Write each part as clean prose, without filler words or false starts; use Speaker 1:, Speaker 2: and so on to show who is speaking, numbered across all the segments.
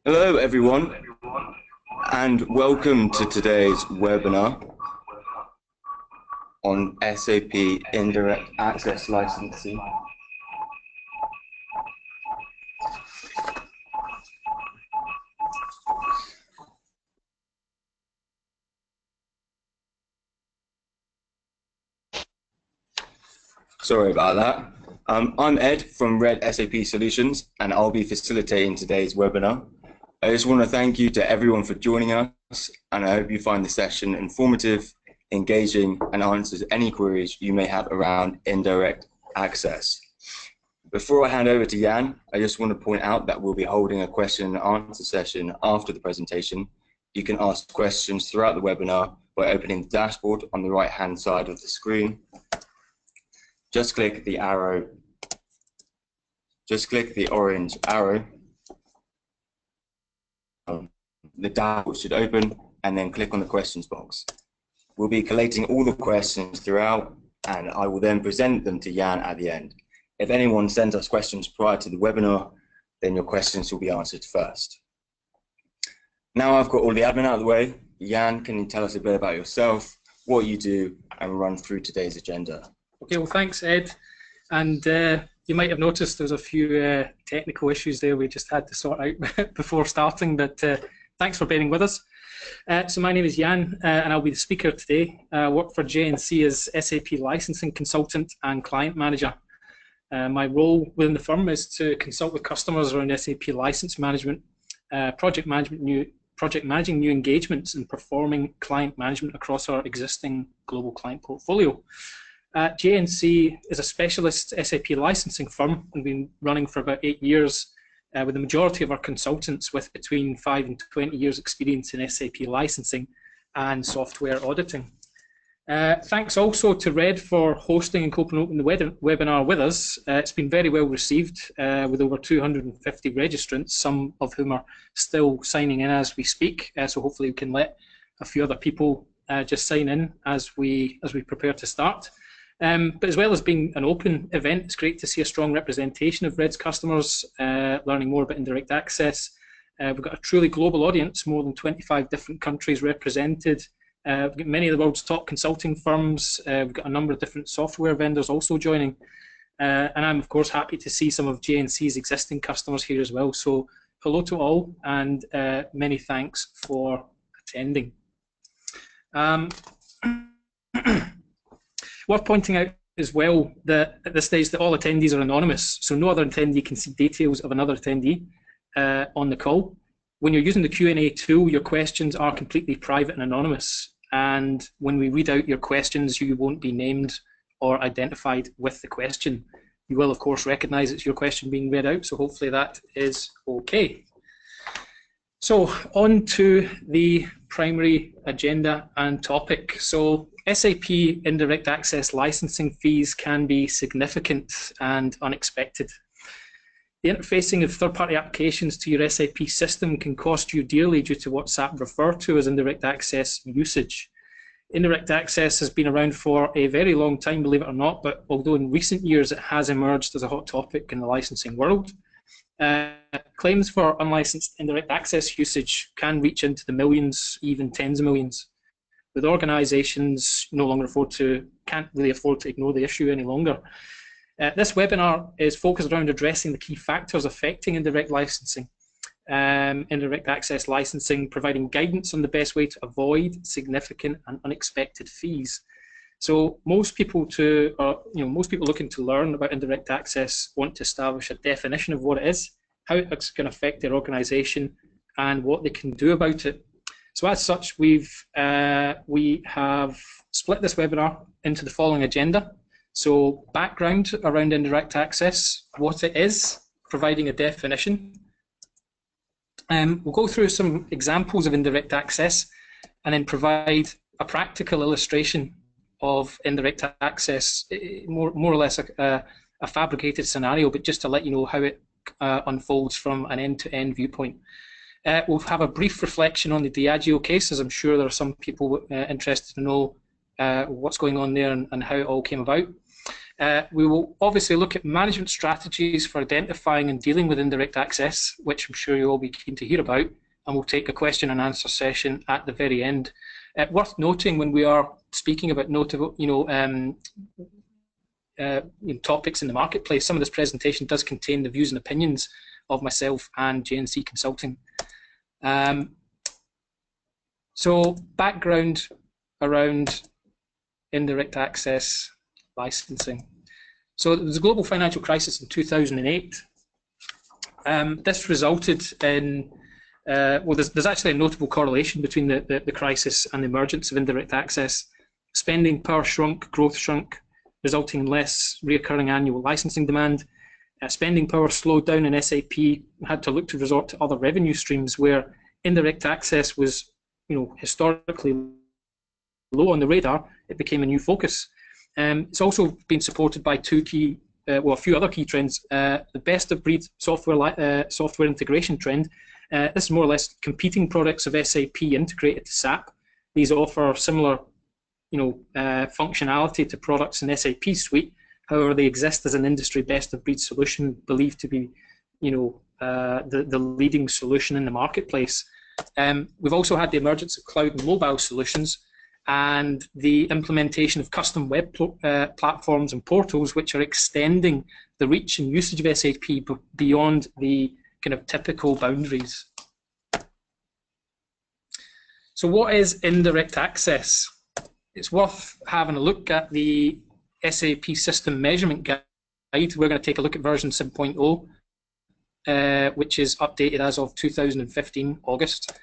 Speaker 1: Hello, everyone, and welcome to today's webinar on SAP Indirect Access Licensing. Sorry about that. I'm Ed from Red SAP Solutions, and I'll be facilitating today's webinar. I just want to thank you to everyone for joining us, and I hope you find the session informative, engaging, and answers any queries you may have around indirect access. Before I hand over to Jan, I just want to point out that we'll be holding a question and answer session after the presentation. You can ask questions throughout the webinar by opening the dashboard on the right-hand side of the screen. Just click the arrow. Just click the orange arrow. The dashboard should open, and then click on the questions box. We'll be collating all the questions throughout, and I will then present them to Jan at the end. If anyone sends us questions prior to the webinar, then your questions will be answered first. Now I've got all the admin out of the way. Jan, can you tell us a bit about yourself, what you do, and run through today's agenda?
Speaker 2: Okay, well, thanks, Ed. And you might have noticed there's a few technical issues there we just had to sort out before starting, but thanks for bearing with us. So my name is Jan, and I'll be the speaker today. I work for JNC as SAP Licensing Consultant and Client Manager. My role within the firm is to consult with customers around SAP license management, project managing new engagements, and performing client management across our existing global client portfolio. JNC is a specialist SAP licensing firm and been running for about 8 years, with the majority of our consultants with between 5 and 20 years experience in SAP licensing and software auditing. Thanks also to Red for hosting and co-promoting the webinar with us. It's been very well received, with over 250 registrants, some of whom are still signing in as we speak, so hopefully we can let a few other people just sign in as we prepare to start. But as well as being an open event, it's great to see a strong representation of Red's customers, learning more about indirect access. We've got a truly global audience, more than 25 different countries represented. We've got many of the world's top consulting firms. We've got a number of different software vendors also joining. And I'm, of course, happy to see some of JNC's existing customers here as well. So hello to all, and many thanks for attending. Worth pointing out as well that at this stage that all attendees are anonymous, so no other attendee can see details of another attendee on the call. When you're using the Q&A tool, your questions are completely private and anonymous, and when we read out your questions, you won't be named or identified with the question. You will, of course, recognise it's your question being read out, so hopefully that is okay. So on to the primary agenda and topic. So SAP indirect access licensing fees can be significant and unexpected. The interfacing of third-party applications to your SAP system can cost you dearly due to what SAP refer to as indirect access usage. Indirect access has been around for a very long time, believe it or not, but although in recent years it has emerged as a hot topic in the licensing world, claims for unlicensed indirect access usage can reach into the millions, even tens of millions, with organisations no longer can't really afford to ignore the issue any longer. This webinar is focused around addressing the key factors affecting indirect licensing, indirect access licensing, providing guidance on the best way to avoid significant and unexpected fees. So most people looking to learn about indirect access want to establish a definition of what it is, how it's going to affect their organisation, and what they can do about it. So as such, we have split this webinar into the following agenda. So background around indirect access, what it is, providing a definition. We'll go through some examples of indirect access and then provide a practical illustration of indirect access, more or less a fabricated scenario, but just to let you know how it unfolds from an end-to-end viewpoint. We'll have a brief reflection on the Diageo case, as I'm sure there are some people interested to know what's going on there and how it all came about. We will obviously look at management strategies for identifying and dealing with indirect access, which I'm sure you'll all be keen to hear about, and we'll take a question and answer session at the very end. Worth noting when we are speaking about notable, topics in the marketplace, some of this presentation does contain the views and opinions of myself and JNC Consulting. So background around indirect access licensing. So there was a global financial crisis in 2008. This resulted in, there's actually a notable correlation between the crisis and the emergence of indirect access. Spending power shrunk, growth shrunk, resulting in less recurring annual licensing demand. Spending power slowed down and SAP had to look to resort to other revenue streams where indirect access was, historically low on the radar. It became a new focus. It's also been supported by a few other key trends. The best of breed software integration trend. This is more or less competing products of SAP integrated to SAP. These offer similar, functionality to products in SAP suite. However, they exist as an industry best of breed solution, believed to be, the leading solution in the marketplace. We've also had the emergence of cloud and mobile solutions, and the implementation of custom web platforms and portals, which are extending the reach and usage of SAP beyond the kind of typical boundaries. So what is indirect access? It's worth having a look at the SAP System Measurement Guide. We're going to take a look at version 7.0, which is updated as of 2015, August.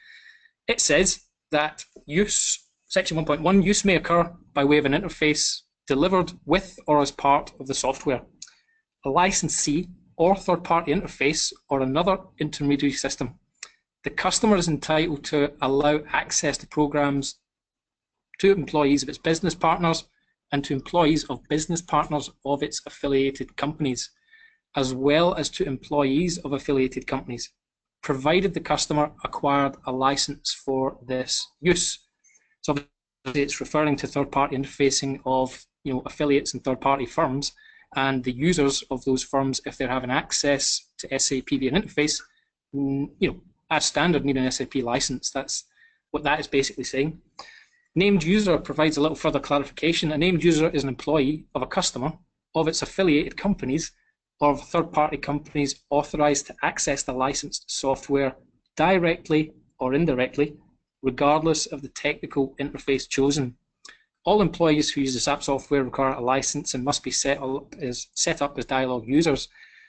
Speaker 2: It says that Section 1.1, use may occur by way of an interface delivered with or as part of the software, a licensee or third-party interface or another intermediary system. The customer is entitled to allow access to programs to employees of its business partners and to employees of business partners of its affiliated companies, as well as to employees of affiliated companies, provided the customer acquired a license for this use. So it's referring to third-party interfacing of affiliates and third-party firms, and the users of those firms, if they're having access to SAP via an interface, as standard need an SAP license. That's what that is basically saying. Named user provides a little further clarification. A named user is an employee of a customer, of its affiliated companies, or of third-party companies authorized to access the licensed software directly or indirectly, regardless of the technical interface chosen. All employees who use the SAP software require a license and must be set up as dialogue users.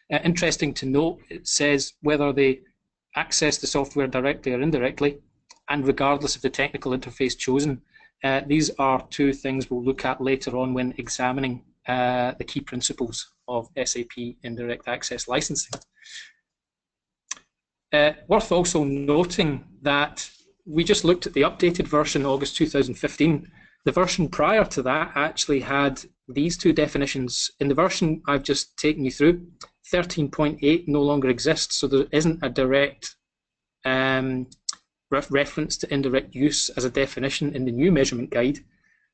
Speaker 2: Interesting to note, it says whether they access the software directly or indirectly, and regardless of the technical interface chosen. These are two things we'll look at later on when examining the key principles of SAP indirect access licensing. Worth also noting that we just looked at the updated version, August 2015. The version prior to that actually had these two definitions. In the version I've just taken you through, 13.8 no longer exists, so there isn't a direct reference to indirect use as a definition in the new measurement guide.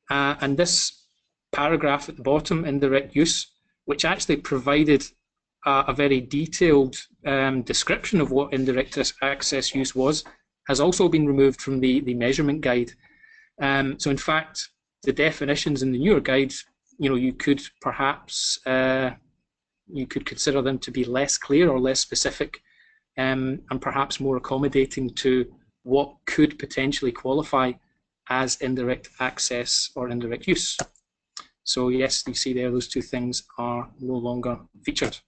Speaker 2: And this paragraph at the bottom, indirect use, which actually provided a very detailed description of what indirect access use was, has also been removed from the measurement guide. So in fact, the definitions in the newer guide, you could perhaps consider them to be less clear or less specific, and perhaps more accommodating to what could potentially qualify as indirect access or indirect use. So yes, you see there, those two things are no longer featured.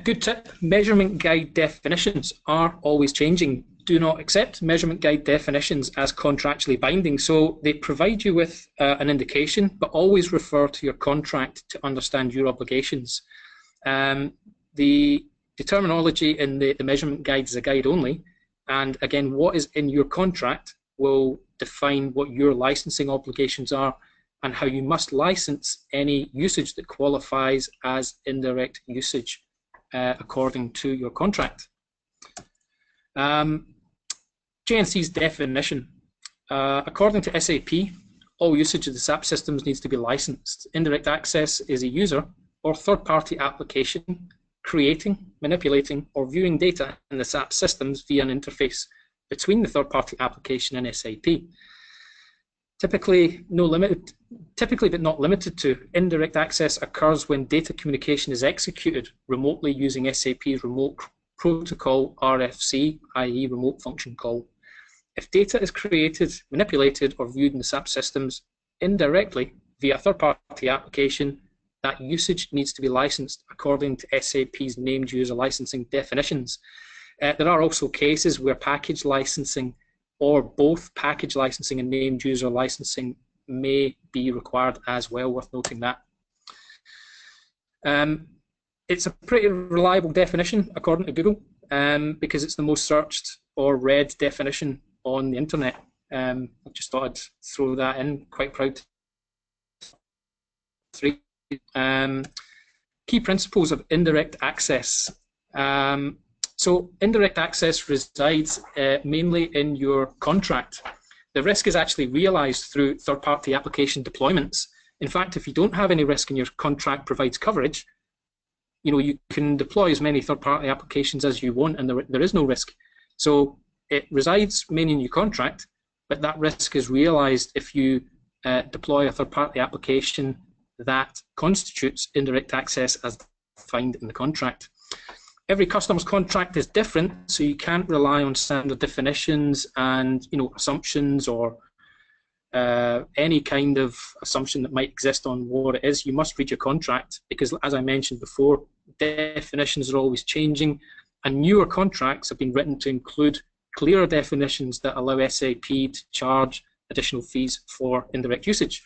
Speaker 2: Good tip, measurement guide definitions are always changing. Do not accept measurement guide definitions as contractually binding. So they provide you with an indication, but always refer to your contract to understand your obligations. The terminology in the measurement guide is a guide only. And again, what is in your contract will define what your licensing obligations are and how you must license any usage that qualifies as indirect usage according to your contract. JNC's definition. According to SAP, all usage of the SAP systems needs to be licensed. Indirect access is a user or third-party application creating, manipulating, or viewing data in the SAP systems via an interface between the third-party application and SAP. Typically but not limited to, indirect access occurs when data communication is executed remotely using SAP's remote protocol RFC, i.e. remote function call. If data is created, manipulated, or viewed in the SAP systems indirectly via a third-party application, that usage needs to be licensed according to SAP's named user licensing definitions. There are also cases where package licensing or both package licensing and named user licensing may be required as well, worth noting that. It's a pretty reliable definition according to Google because it's the most searched or read definition on the internet. I just thought I'd throw that in, quite proud. Key principles of indirect access. So indirect access resides mainly in your contract. The risk is actually realized through third-party application deployments. In fact, if you don't have any risk and your contract provides coverage, you can deploy as many third-party applications as you want and there is no risk. So it resides mainly in your contract, but that risk is realized if you deploy a third-party application that constitutes indirect access as defined in the contract. Every customer's contract is different, so you can't rely on standard definitions and assumptions or any kind of assumption that might exist on what it is. You must read your contract because, as I mentioned before, definitions are always changing, and newer contracts have been written to include clearer definitions that allow SAP to charge additional fees for indirect usage.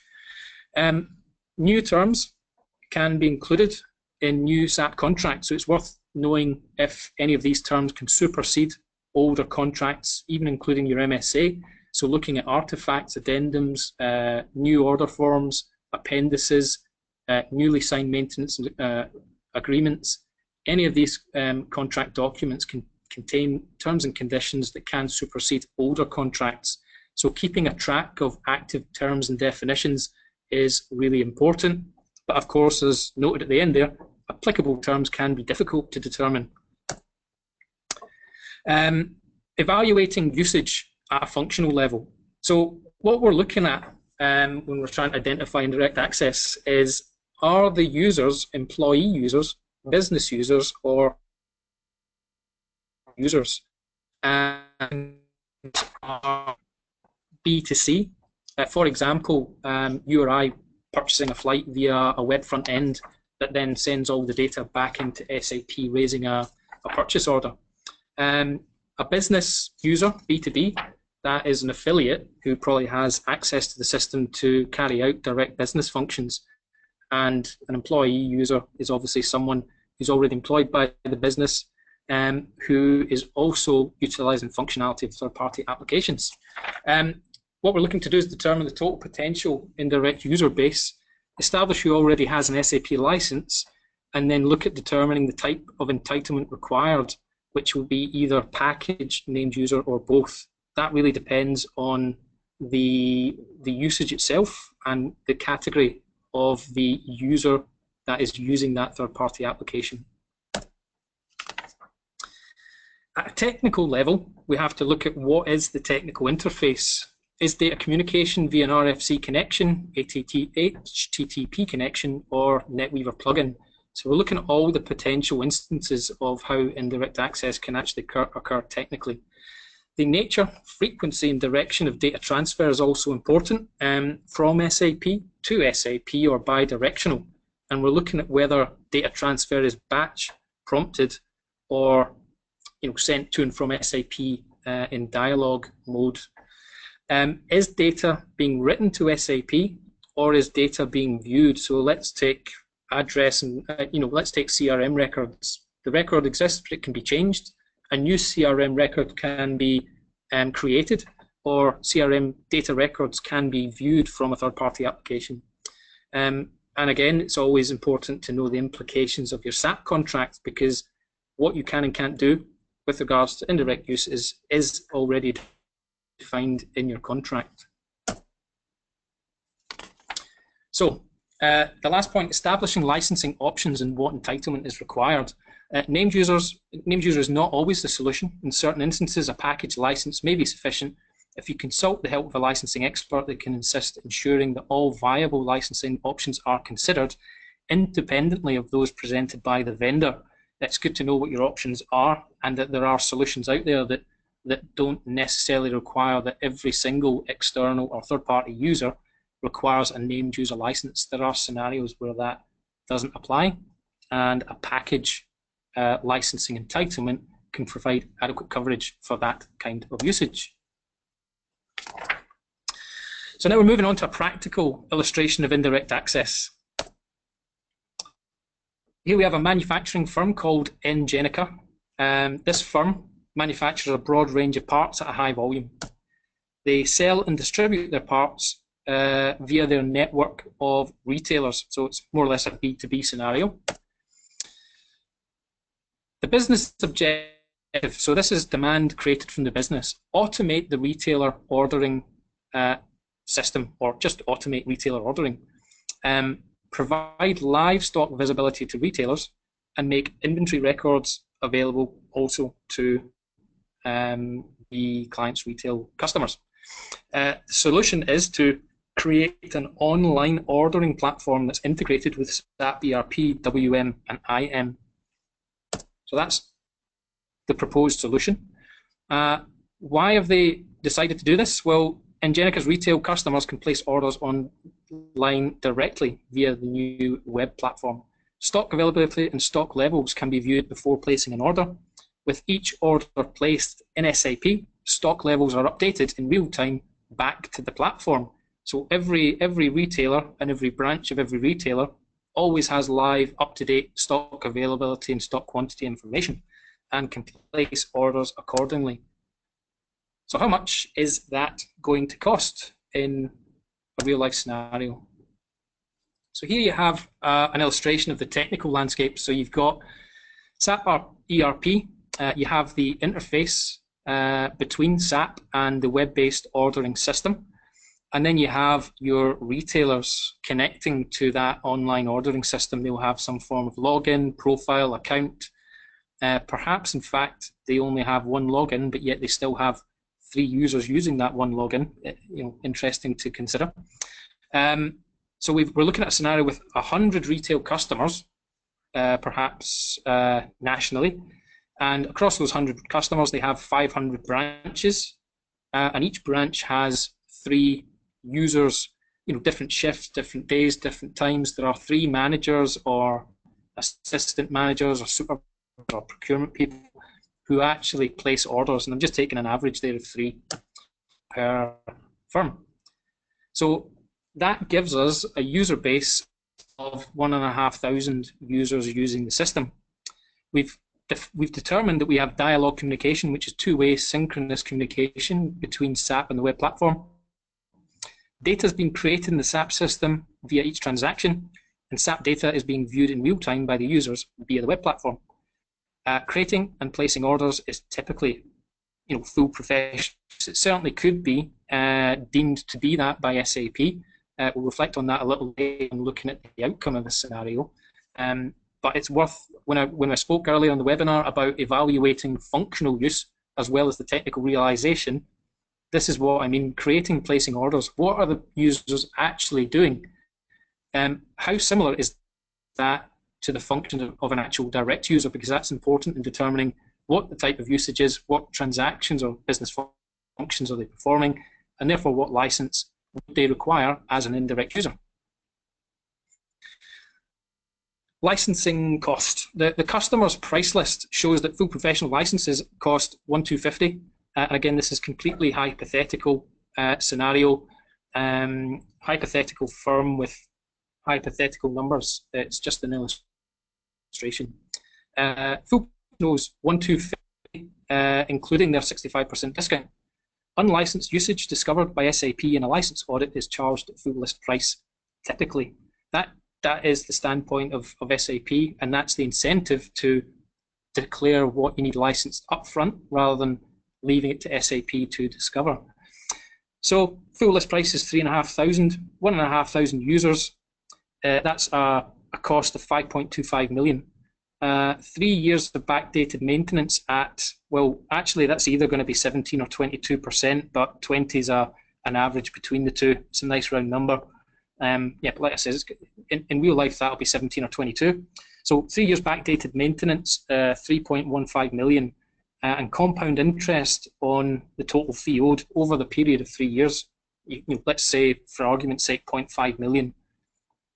Speaker 2: New terms can be included in new SAP contracts, so it's worth knowing if any of these terms can supersede older contracts, even including your MSA. So looking at artifacts, addendums, new order forms, appendices, newly signed maintenance agreements, any of these contract documents can contain terms and conditions that can supersede older contracts. So keeping a track of active terms and definitions is really important. But of course, as noted at the end there, applicable terms can be difficult to determine. Evaluating usage at a functional level. So what we're looking at when we're trying to identify indirect access is, are the users employee users, business users, or users? And are B2C. For example, you or I purchasing a flight via a web front end that then sends all the data back into SAP, raising a purchase order. A business user, B2B, that is an affiliate who probably has access to the system to carry out direct business functions. And an employee user is obviously someone who's already employed by the business who is also utilizing functionality of third-party applications. What we're looking to do is determine the total potential indirect user base, establish who already has an SAP license, and then look at determining the type of entitlement required, which will be either package, named user, or both. That really depends on the usage itself and the category of the user that is using that third-party application. At a technical level, we have to look at what is the technical interface. Is data communication via an RFC connection, HTTP connection, or NetWeaver plugin? So we're looking at all the potential instances of how indirect access can actually occur technically. The nature, frequency, and direction of data transfer is also important from SAP to SAP or bidirectional. And we're looking at whether data transfer is batch, prompted, or sent to and from SAP in dialogue mode. Is data being written to SAP, or is data being viewed? So let's take address and let's take CRM records. The record exists, but it can be changed. A new CRM record can be created, or CRM data records can be viewed from a third-party application. And again, it's always important to know the implications of your SAP contract, because what you can and can't do with regards to indirect use is already defined in your contract. So the last point, establishing licensing options and what entitlement is required. Named user is not always the solution. In certain instances, a package license may be sufficient. If you consult the help of a licensing expert, they can assist ensuring that all viable licensing options are considered independently of those presented by the vendor. It's good to know what your options are and that there are solutions out there that don't necessarily require that every single external or third-party user requires a named user license. There are scenarios where that doesn't apply, and a package licensing entitlement can provide adequate coverage for that kind of usage. So now we're moving on to a practical illustration of indirect access. Here we have a manufacturing firm called Indirect. This firm manufactures a broad range of parts at a high volume. They sell and distribute their parts via their network of retailers. So it's more or less a B2B scenario. The business objective, so this is demand created from the business, automate the retailer ordering system, or just automate retailer ordering, provide live stock visibility to retailers, and make inventory records available also to the client's retail customers. The solution is to create an online ordering platform that's integrated with SAP ERP, WM, and IM. So that's the proposed solution. Why have they decided to do this? Well, Ingenica's retail customers can place orders online directly via the new web platform. Stock availability and stock levels can be viewed before placing an order. With each order placed in SAP, stock levels are updated in real time back to the platform. So every retailer and every branch of every retailer always has live, up-to-date stock availability and stock quantity information and can place orders accordingly. So how much is that going to cost in a real-life scenario? So here you have an illustration of the technical landscape. So you've got SAP ERP. You have the interface between SAP and the web-based ordering system. And then you have your retailers connecting to that online ordering system. They'll have some form of login, profile, account. Perhaps, in fact, they only have one login, but yet they still have 3 users using that one login. Interesting to consider. So we're looking at a scenario with 100 retail customers, perhaps nationally. And across those 100 customers, they have 500 branches. And each branch has 3 users, different shifts, different days, different times. There are 3 managers or assistant managers or super or procurement people who actually place orders. And I'm just taking an average there of 3 per firm. So that gives us a user base of 1,500 users using the system. We've determined that we have dialogue communication, which is 2-way synchronous communication between SAP and the web platform. Data has been created in the SAP system via each transaction, and SAP data is being viewed in real time by the users via the web platform. Creating and placing orders is typically, full professional. It certainly could be deemed to be that by SAP. We'll reflect on that a little later when looking at the outcome of this scenario. But it's worth, when I spoke earlier on the webinar about evaluating functional use as well as the technical realization, this is what I mean, creating, placing orders. What are the users actually doing? How similar is that to the function of an actual direct user? Because that's important in determining what the type of usage is, what transactions or business functions are they performing, and therefore what license would they require as an indirect user. Licensing cost. The customer's price list shows that full professional licenses cost $1,250. Again, this is completely hypothetical scenario, hypothetical firm with hypothetical numbers. It's just an illustration. Full knows $1,250, including their 65% discount. Unlicensed usage discovered by SAP in a license audit is charged at full list price. Typically, that is the standpoint of SAP, and that's the incentive to declare what you need licensed upfront rather than leaving it to SAP to discover. So full list price is 3,500, 1,500 users. That's a cost of 5.25 million. 3 years of backdated maintenance at, well, actually that's either going to be 17 or 22%, but 20 is an average between the two. It's a nice round number. Yeah, but like I said, in real life that'll be 17 or 22. So 3 years backdated maintenance, 3.15 million, and compound interest on the total fee owed over the period of 3 years. Let's say, for argument's sake, 0.5 million.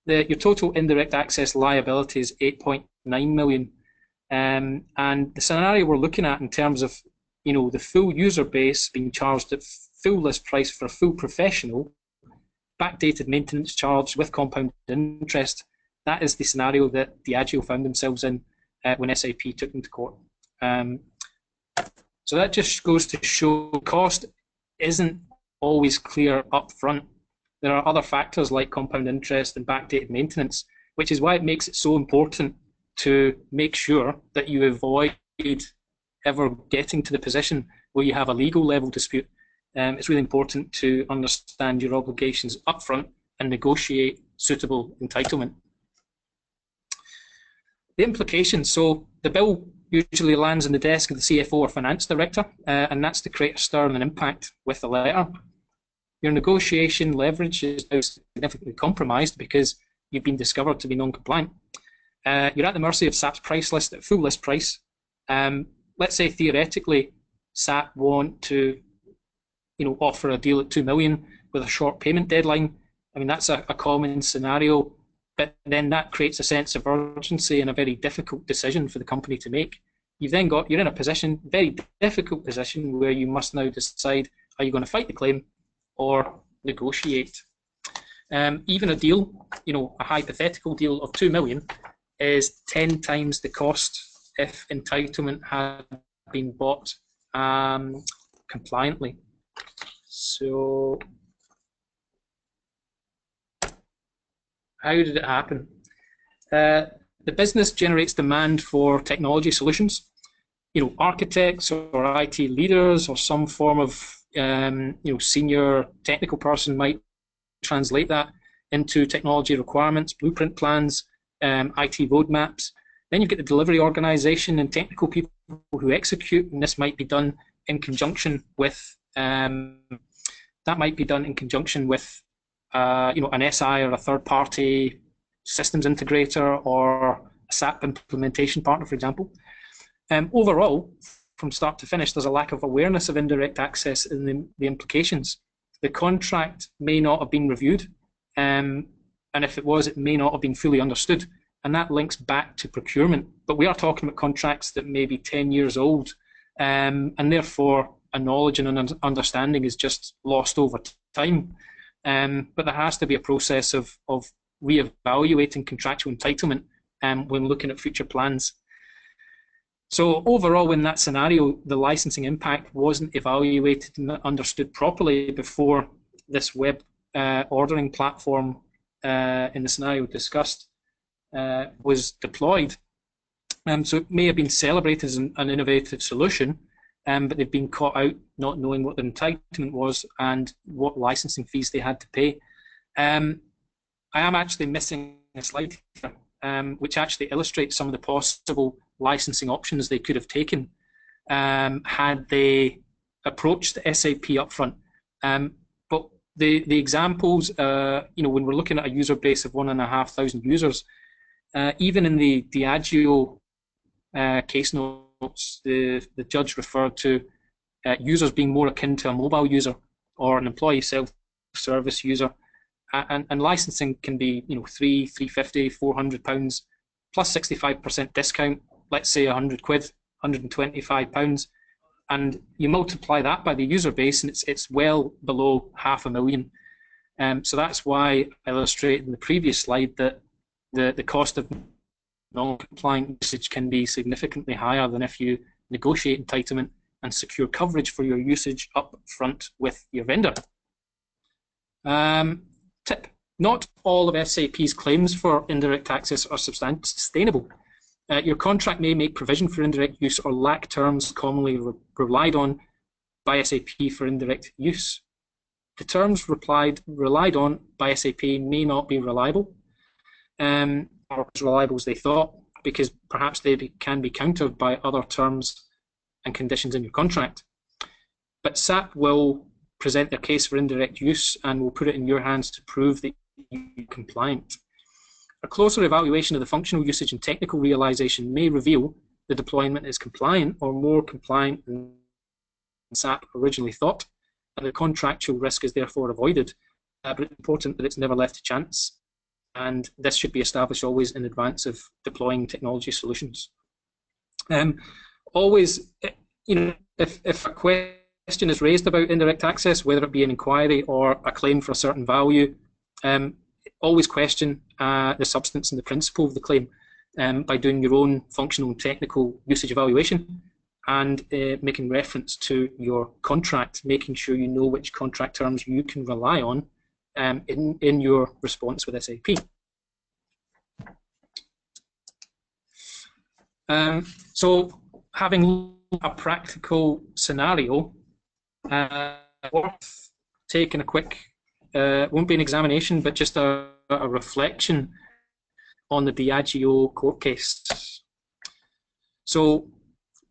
Speaker 2: Your total indirect access liability is 8.9 million. And the scenario we're looking at in terms of, the full user base being charged at full list price for a full professional, backdated maintenance charge with compound interest, that is the scenario that Diageo found themselves in when SAP took them to court. So that just goes to show cost isn't always clear up front. There are other factors like compound interest and backdated maintenance, which is why it makes it so important to make sure that you avoid ever getting to the position where you have a legal level dispute. It's really important to understand your obligations upfront and negotiate suitable entitlement. The implications. So the bill usually lands on the desk of the CFO or finance director, and that's to create a stir and an impact with the letter. Your negotiation leverage is now significantly compromised because you've been discovered to be non-compliant. You're at the mercy of SAP's price list at full list price. Let's say theoretically SAP want to offer a deal at 2 million with a short payment deadline. I mean, that's a common scenario, but then that creates a sense of urgency and a very difficult decision for the company to make. You're in a position, very difficult position, where you must now decide, are you going to fight the claim or negotiate? Even a deal, a hypothetical deal of 2 million is 10 times the cost if entitlement had been bought compliantly. So how did it happen? The business generates demand for technology solutions. Architects or IT leaders or some form of senior technical person might translate that into technology requirements, blueprint plans, IT roadmaps. Then you've got the delivery organization and technical people who execute, and this might be done in conjunction with an SI or a third-party systems integrator or a SAP implementation partner, for example. Overall, from start to finish, there's a lack of awareness of indirect access and the implications. The contract may not have been reviewed, and if it was, it may not have been fully understood, and that links back to procurement. But we are talking about contracts that may be 10 years old, and therefore a knowledge and an understanding is just lost over time. But there has to be a process of re-evaluating contractual entitlement when looking at future plans. So overall, in that scenario, the licensing impact wasn't evaluated and understood properly before this web ordering platform in the scenario discussed was deployed. So it may have been celebrated as an innovative solution, but they've been caught out not knowing what their entitlement was and what licensing fees they had to pay. I am actually missing a slide here, which actually illustrates some of the possible licensing options they could have taken had they approached SAP upfront. But the examples, when we're looking at a user base of 1,500 users, even in the Diageo case notes, the judge referred to users being more akin to a mobile user or an employee self-service user, and licensing can be £350, £400 plus 65% discount. Let's say £100, £125, and you multiply that by the user base, and it's well below 500,000. So that's why I illustrated in the previous slide that the cost of non-compliant usage can be significantly higher than if you negotiate entitlement and secure coverage for your usage up front with your vendor. Tip: not all of SAP's claims for indirect access are sustainable. Your contract may make provision for indirect use or lack terms commonly relied on by SAP for indirect use. The terms relied on by SAP may not be reliable. or as reliable as they thought, because perhaps they can be countered by other terms and conditions in your contract. But SAP will present their case for indirect use and will put it in your hands to prove that you're compliant. A closer evaluation of the functional usage and technical realization may reveal the deployment is compliant or more compliant than SAP originally thought, and the contractual risk is therefore avoided. But it's important that it's never left to chance, and this should be established always in advance of deploying technology solutions. Always, if a question is raised about indirect access, whether it be an inquiry or a claim for a certain value, always question the substance and the principle of the claim by doing your own functional and technical usage evaluation and making reference to your contract, making sure you know which contract terms you can rely on in your response with SAP. So having a practical scenario, worth taking a quick, won't be an examination, but just a reflection on the Diageo court case. So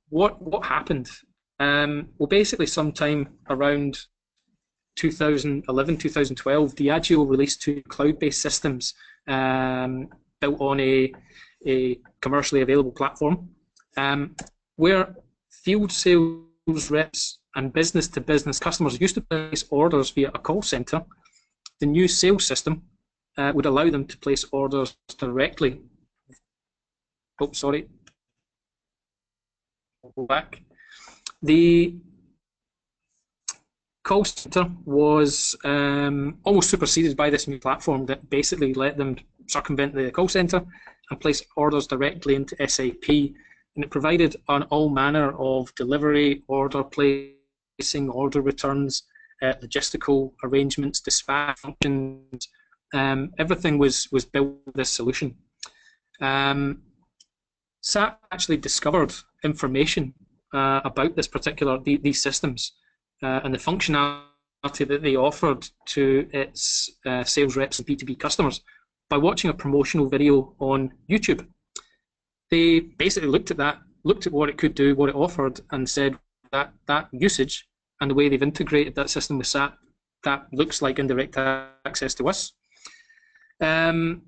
Speaker 2: what happened? Well, basically sometime around 2011, 2012, Diageo released 2 cloud-based systems built on a commercially available platform, where field sales reps and business-to-business customers used to place orders via a call center. The new sales system would allow them to place orders directly. Oh, sorry. Go back. The call center was almost superseded by this new platform that basically let them circumvent the call center and place orders directly into SAP. And it provided on all manner of delivery, order placing, order returns, logistical arrangements, dispatch functions. Everything was built with this solution. SAP actually discovered information about this these systems and the functionality that they offered to its sales reps and B2B customers by watching a promotional video on YouTube. They basically looked at what it could do, what it offered, and said that usage and the way they've integrated that system with SAP, that looks like indirect access to us. In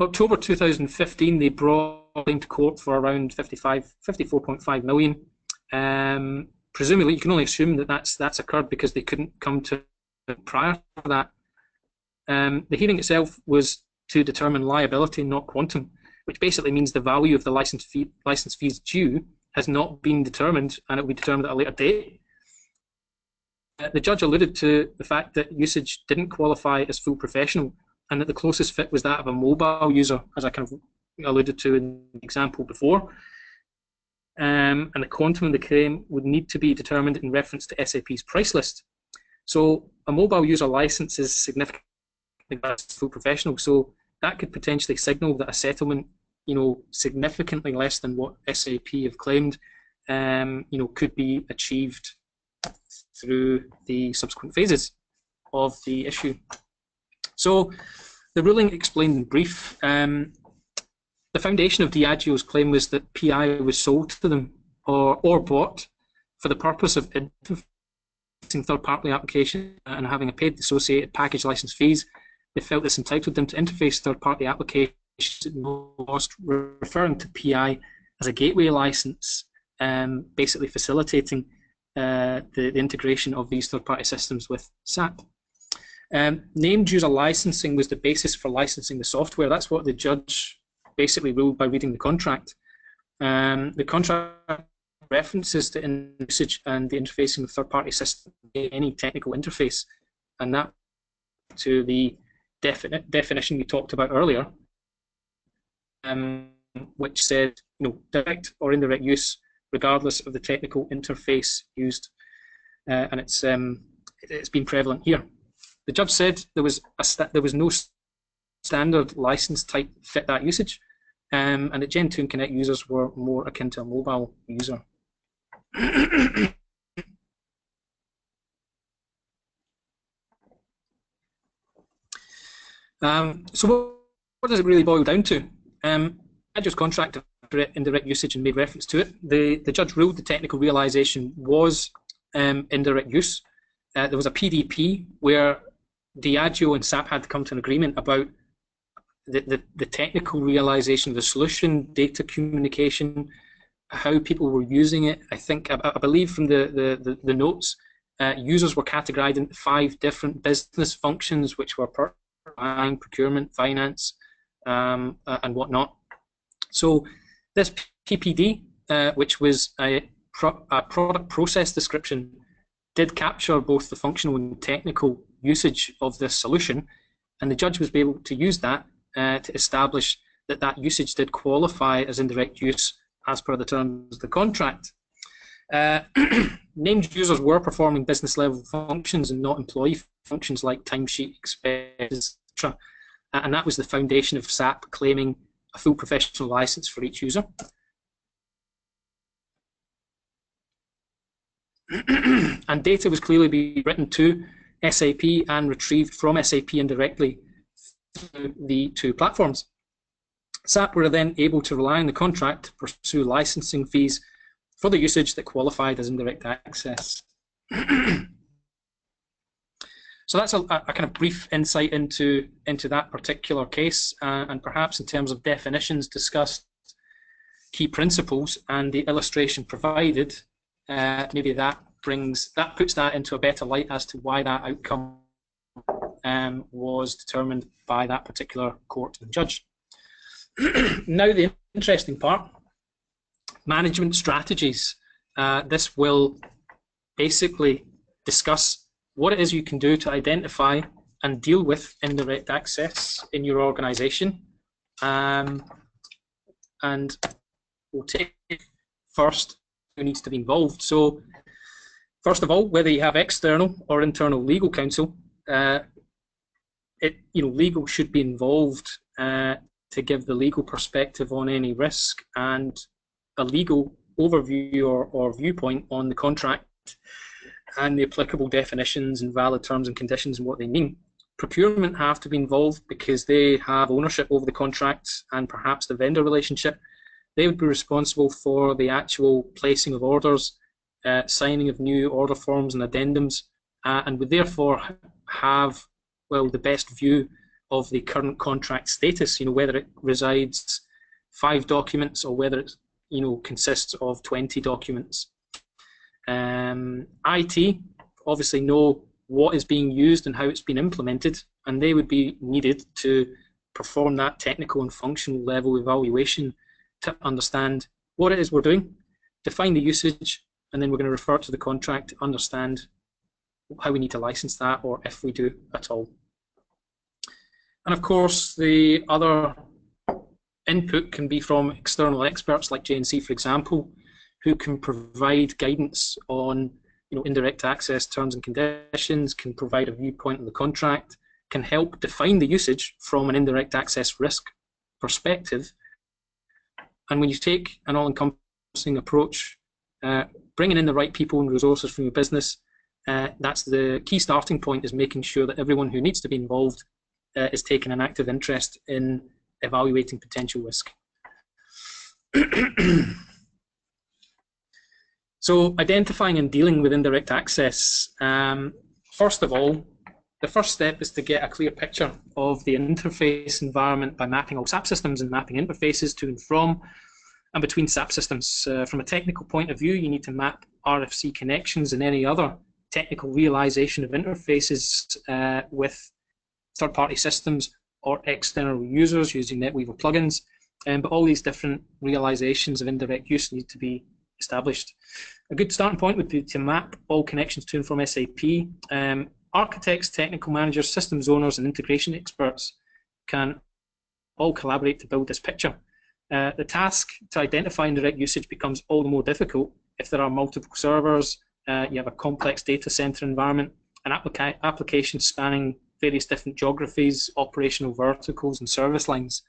Speaker 2: October 2015, they brought him to court for around 54.5 million. Presumably, you can only assume that that's occurred because they couldn't come to prior to that. The hearing itself was to determine liability, not quantum, which basically means the value of the license fees due has not been determined, and it will be determined at a later date. The judge alluded to the fact that usage didn't qualify as full professional, and that the closest fit was that of a mobile user, as I kind of alluded to in the example before. And the quantum of the claim would need to be determined in reference to SAP's price list. So a mobile user license is significantly less full professional, so that could potentially signal that a settlement, significantly less than what SAP have claimed, could be achieved through the subsequent phases of the issue. So the ruling explained in brief. The foundation of Diageo's claim was that PI was sold to them or bought for the purpose of interfacing third-party application and having a paid associated package license fees. They felt this entitled them to interface third-party applications at no cost, referring to PI as a gateway license, basically facilitating the integration of these third-party systems with SAP. Named user licensing was the basis for licensing the software. That's what the judge basically ruled by reading the contract. The contract references to usage and the interfacing of third-party systems, any technical interface, and that to the definition we talked about earlier, which said, direct or indirect use, regardless of the technical interface used, and it's been prevalent here. The judge said there was no standard license type fit that usage, and that Gen 2 and Connect users were more akin to a mobile user. So what does it really boil down to? Diageo's contract for indirect usage and made reference to it. The judge ruled the technical realisation was indirect use. There was a PDP where Diageo and SAP had to come to an agreement about the technical realisation of the solution, data communication, how people were using it. I believe from the notes, users were categorised into 5 different business functions, which were buying, procurement, finance, and whatnot. So this PPD, which was a product process description, did capture both the functional and technical usage of this solution, and the judge was able to use that to establish that usage did qualify as indirect use as per the terms of the contract. Named users were performing business level functions and not employee functions like timesheet, expenses, etc. And that was the foundation of SAP claiming a full professional license for each user. And data was clearly being written to SAP and retrieved from SAP indirectly through the 2 platforms. SAP were then able to rely on the contract to pursue licensing fees for the usage that qualified as indirect access. So that's a kind of brief insight into that particular case, and perhaps in terms of definitions, discussed key principles, and the illustration provided, maybe that puts that into a better light as to why that outcome was determined by that particular court and judge. Now the interesting part, management strategies. This will basically discuss what it is you can do to identify and deal with indirect access in your organization. And we'll take first who needs to be involved. So first of all, whether you have external or internal legal counsel, legal should be involved to give the legal perspective on any risk and a legal overview or viewpoint on the contract and the applicable definitions and valid terms and conditions and what they mean. Procurement have to be involved because they have ownership over the contracts and perhaps the vendor relationship. They would be responsible for the actual placing of orders, signing of new order forms and addendums, and would therefore have, well, the best view of the current contract status, whether it resides 5 documents or whether it consists of 20 documents. IT obviously know what is being used and how it's been implemented, and they would be needed to perform that technical and functional level evaluation to understand what it is we're doing, define the usage, and then we're going to refer to the contract to understand how we need to license that, or if we do at all. And of course, the other input can be from external experts like JNC, for example, who can provide guidance on indirect access terms and conditions, can provide a viewpoint on the contract, can help define the usage from an indirect access risk perspective. And when you take an all-encompassing approach, bringing in the right people and resources from your business, that's the key starting point, is making sure that everyone who needs to be involved is taking an active interest in evaluating potential risk. So identifying and dealing with indirect access. First of all, the first step is to get a clear picture of the interface environment by mapping all SAP systems and mapping interfaces to and from and between SAP systems. From a technical point of view, you need to map RFC connections and any other technical realization of interfaces with third-party systems or external users using NetWeaver plugins. But all these different realizations of indirect use need to be established. A good starting point would be to map all connections to and from SAP. Architects, technical managers, systems owners, and integration experts can all collaborate to build this picture. The task to identify indirect usage becomes all the more difficult if there are multiple servers, you have a complex data center environment, and applications spanning various different geographies, operational verticals, and service lines.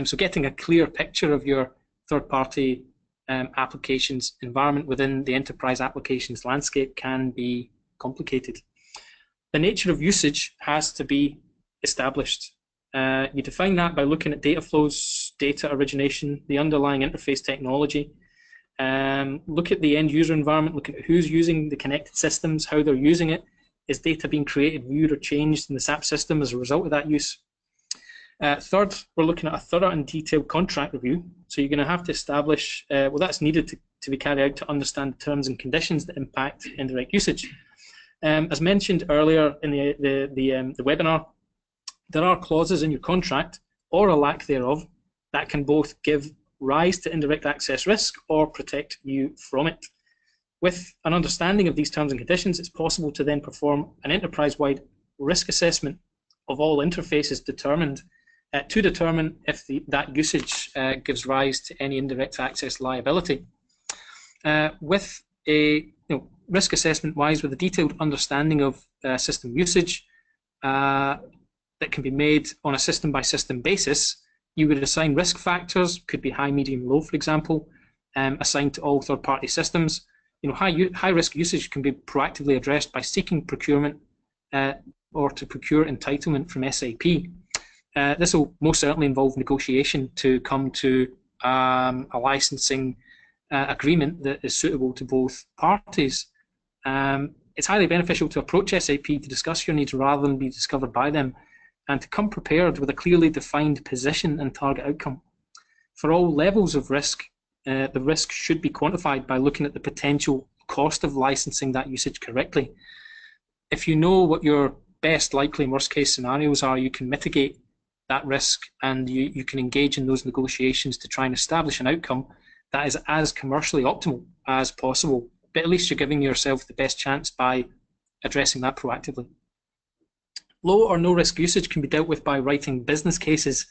Speaker 2: So getting a clear picture of your third-party applications environment within the enterprise applications landscape can be complicated. The nature of usage has to be established. You define that by looking at data flows, data origination, the underlying interface technology. Look at the end user environment, look at who's using the connected systems, how they're using it. Is data being created, viewed, or changed in the SAP system as a result of that use? Third, we're looking at a thorough and detailed contract review. So you're going to have to establish, well, that's needed to be carried out to understand the terms and conditions that impact indirect usage. As mentioned earlier in the webinar, there are clauses in your contract, or a lack thereof, that can both give rise to indirect access risk or protect you from it. With an understanding of these terms and conditions, it's possible to then perform an enterprise-wide risk assessment of all interfaces determined to determine if that usage gives rise to any indirect access liability. With a risk assessment-wise, with a detailed understanding of system usage that can be made on a system-by-system basis, you would assign risk factors, could be high, medium, low, for example, assigned to all third-party systems. High risk usage can be proactively addressed by seeking procurement or to procure entitlement from SAP. This will most certainly involve negotiation to come to a licensing agreement that is suitable to both parties. It's highly beneficial to approach SAP to discuss your needs rather than be discovered by them, and to come prepared with a clearly defined position and target outcome. For all levels of risk, the risk should be quantified by looking at the potential cost of licensing that usage correctly. If you know what your best, likely, and worst case scenarios are, you can mitigate that risk, and you can engage in those negotiations to try and establish an outcome that is as commercially optimal as possible. But at least you're giving yourself the best chance by addressing that proactively. Low or no risk usage can be dealt with by writing business cases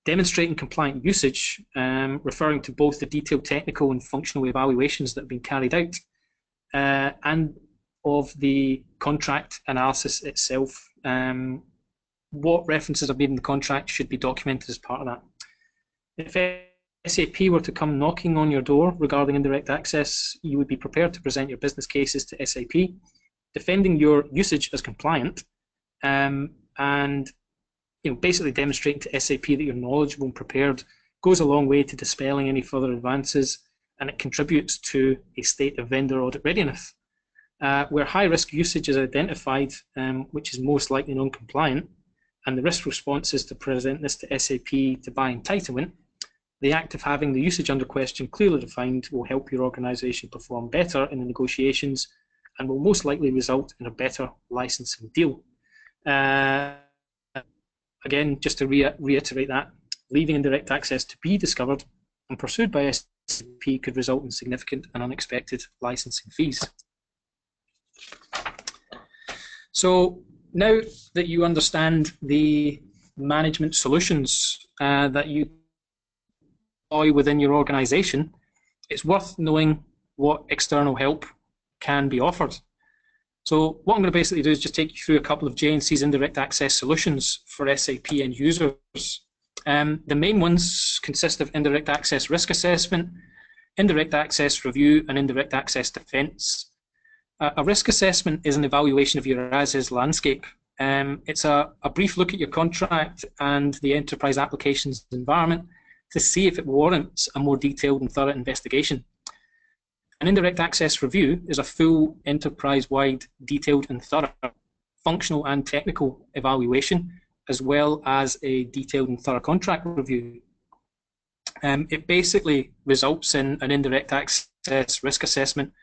Speaker 2: demonstrating compliant usage, referring to both the detailed technical and functional evaluations that have been carried out, and of the contract analysis itself. What references are made in the contract should be documented as part of that. If SAP were to come knocking on your door regarding indirect access, you would be prepared to present your business cases to SAP, defending your usage as compliant, and basically demonstrating to SAP that you're knowledgeable and prepared goes a long way to dispelling any further advances, and it contributes to a state of vendor audit readiness. Where high-risk usage is identified, which is most likely non-compliant, and the risk response is to present this to SAP to buy entitlement, the act of having the usage under question clearly defined will help your organisation perform better in the negotiations and will most likely result in a better licensing deal. Again, just to reiterate that, leaving indirect access to be discovered and pursued by SAP could result in significant and unexpected licensing fees. So now that you understand the management solutions that you deploy within your organisation, it's worth knowing what external help can be offered. So what I'm going to basically do is just take you through a couple of JNC's indirect access solutions for SAP end users. The main ones consist of indirect access risk assessment, indirect access review, and indirect access defence. A risk assessment is an evaluation of your as-is landscape. It's a brief look at your contract and the enterprise applications environment to see if it warrants a more detailed and thorough investigation. An indirect access review is a full enterprise-wide, detailed and thorough functional and technical evaluation, as well as a detailed and thorough contract review. It basically results in an indirect access risk assessment,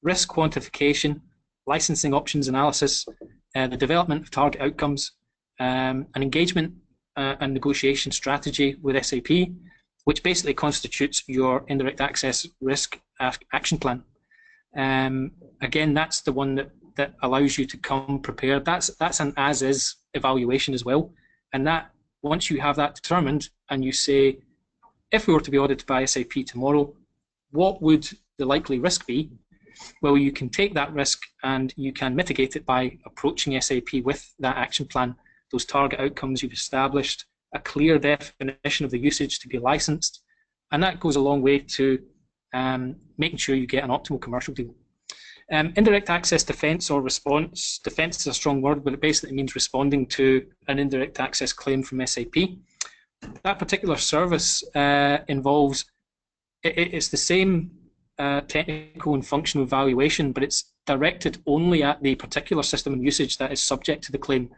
Speaker 2: risk quantification, licensing options analysis, the development of target outcomes, an engagement and negotiation strategy with SAP, which basically constitutes your indirect access risk action plan. Again, that's the one that allows you to come prepared. That's an as-is evaluation as well. And that, once you have that determined and you say, if we were to be audited by SAP tomorrow, what would the likely risk be? Well, you can take that risk and you can mitigate it by approaching SAP with that action plan, those target outcomes you've established, a clear definition of the usage to be licensed, and that goes a long way to making sure you get an optimal commercial deal. Indirect access defense or response. Defense is a strong word, but it basically means responding to an indirect access claim from SAP. That particular service involves, it's the same technical and functional evaluation, but it's directed only at the particular system and usage that is subject to the claim.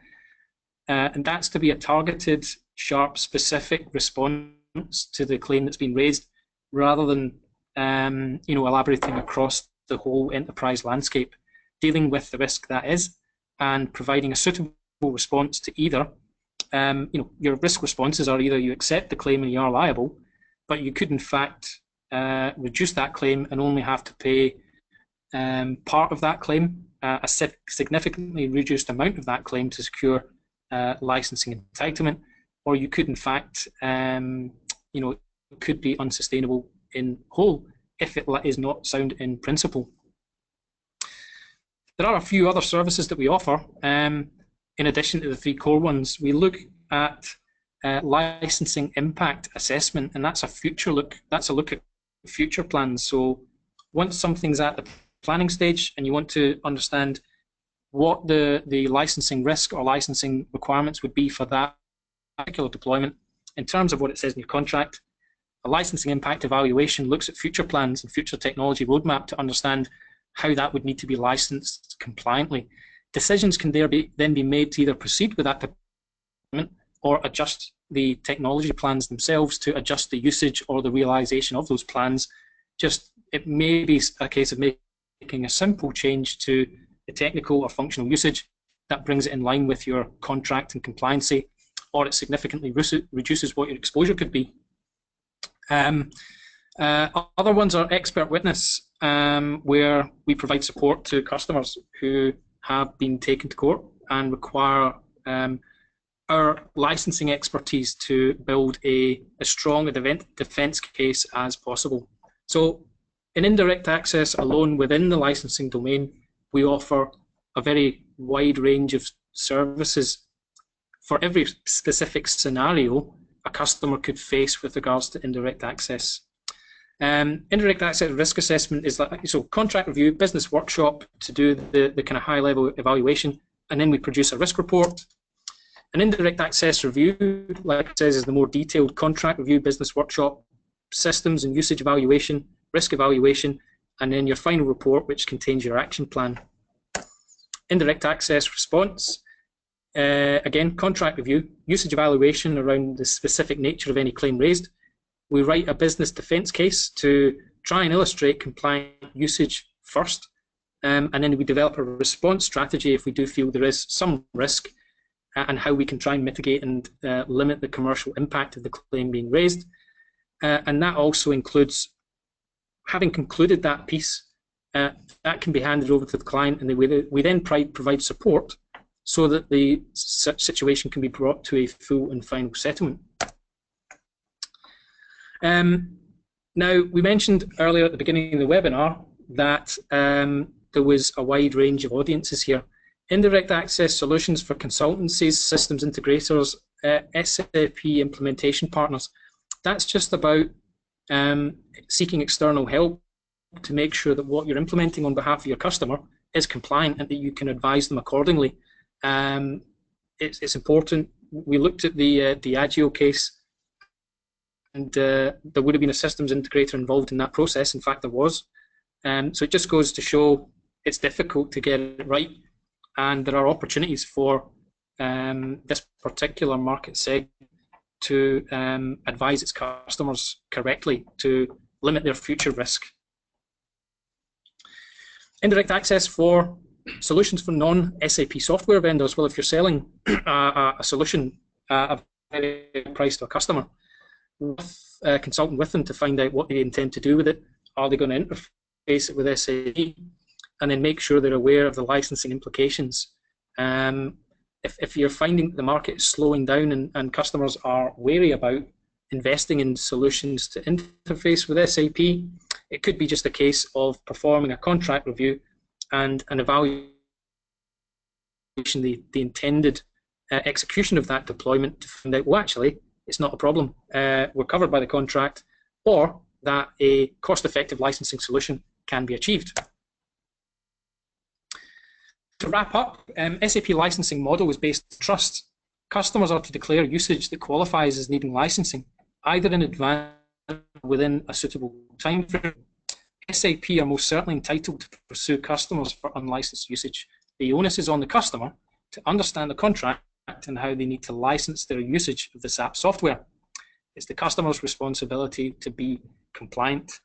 Speaker 2: And that's to be a targeted, sharp, specific response to the claim that's been raised, rather than elaborating across the whole enterprise landscape, dealing with the risk that is, and providing a suitable response to either. Your risk responses are either you accept the claim and you are liable, but you could in fact reduce that claim and only have to pay part of that claim, a significantly reduced amount of that claim to secure licensing entitlement, or you could in fact, it could be unsustainable in whole if it is not sound in principle. There are a few other services that we offer. In addition to the three core ones, we look at licensing impact assessment, and that's a future look. That's a look at future plans. So once something's at the planning stage and you want to understand what the licensing risk or licensing requirements would be for that particular deployment, in terms of what it says in your contract, a licensing impact evaluation looks at future plans and future technology roadmap to understand how that would need to be licensed compliantly. Decisions can then be made to either proceed with that deployment or adjust the technology plans themselves to adjust the usage or the realization of those plans. It may be a case of making a simple change to the technical or functional usage that brings it in line with your contract and compliancy, or it significantly reduces what your exposure could be. Other ones are expert witness, where we provide support to customers who have been taken to court and require our licensing expertise to build as strong a defense case as possible. So in indirect access alone within the licensing domain, we offer a very wide range of services for every specific scenario a customer could face with regards to indirect access. Indirect access risk assessment is contract review, business workshop to do the kind of high level evaluation, and then we produce a risk report. An indirect access review, like it says, is the more detailed contract review, business workshop, systems and usage evaluation, risk evaluation, and then your final report, which contains your action plan. Indirect access response, again, contract review, usage evaluation around the specific nature of any claim raised. We write a business defense case to try and illustrate compliant usage first, and then we develop a response strategy if we do feel there is some risk, and how we can try and mitigate and limit the commercial impact of the claim being raised. And that also includes, having concluded that piece, that can be handed over to the client, and we then provide support so that the situation can be brought to a full and final settlement. Now, we mentioned earlier at the beginning of the webinar that there was a wide range of audiences here. Indirect access solutions for consultancies, systems integrators, SAP implementation partners. That's just about seeking external help to make sure that what you're implementing on behalf of your customer is compliant and that you can advise them accordingly. It's important. We looked at the Diageo case, and there would have been a systems integrator involved in that process. In fact, there was. So it just goes to show it's difficult to get it right, and there are opportunities for this particular market segment to advise its customers correctly to limit their future risk. Indirect access for solutions for non-SAP software vendors. Well, if you're selling a solution at a very high price to a customer, consulting with them to find out what they intend to do with it. Are they going to interface it with SAP? And then make sure they're aware of the licensing implications. If you're finding the market is slowing down and customers are wary about investing in solutions to interface with SAP, it could be just a case of performing a contract review and an evaluation the intended execution of that deployment to find out, well, actually, it's not a problem. We're covered by the contract, or that a cost-effective licensing solution can be achieved. to wrap up, SAP licensing model is based on trust. Customers are to declare usage that qualifies as needing licensing, either in advance or within a suitable time frame. SAP are most certainly entitled to pursue customers for unlicensed usage. The onus is on the customer to understand the contract and how they need to license their usage of the SAP software. It's the customer's responsibility to be compliant.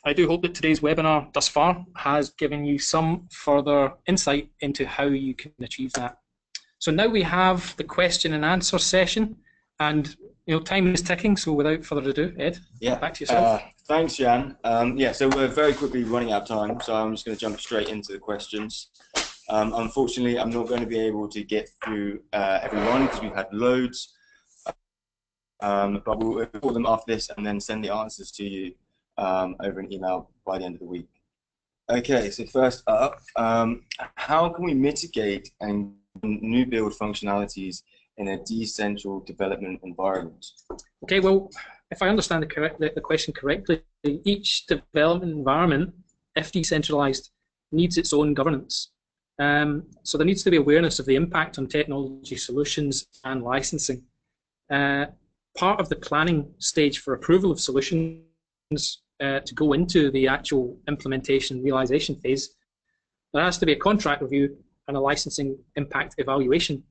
Speaker 2: I do hope that today's webinar thus far has given you some further insight into how you can achieve that. So now we have the question and answer session, and time is ticking, so without further ado, Ed, back to yourself.
Speaker 1: Thanks, Jan. So we're very quickly running out of time, so I'm just going to jump straight into the questions. Unfortunately, I'm not going to be able to get through everyone because we've had loads, but we'll call them after this and then send the answers to you over an email by the end of the week. Okay, so first up, how can we mitigate and new build functionalities in a decentral development environment?
Speaker 2: Okay, well, if I understand the question correctly, each development environment, if decentralized, needs its own governance. So there needs to be awareness of the impact on technology solutions and licensing. Part of the planning stage for approval of solutions to go into the actual implementation realization phase, there has to be a contract review and a licensing impact evaluation.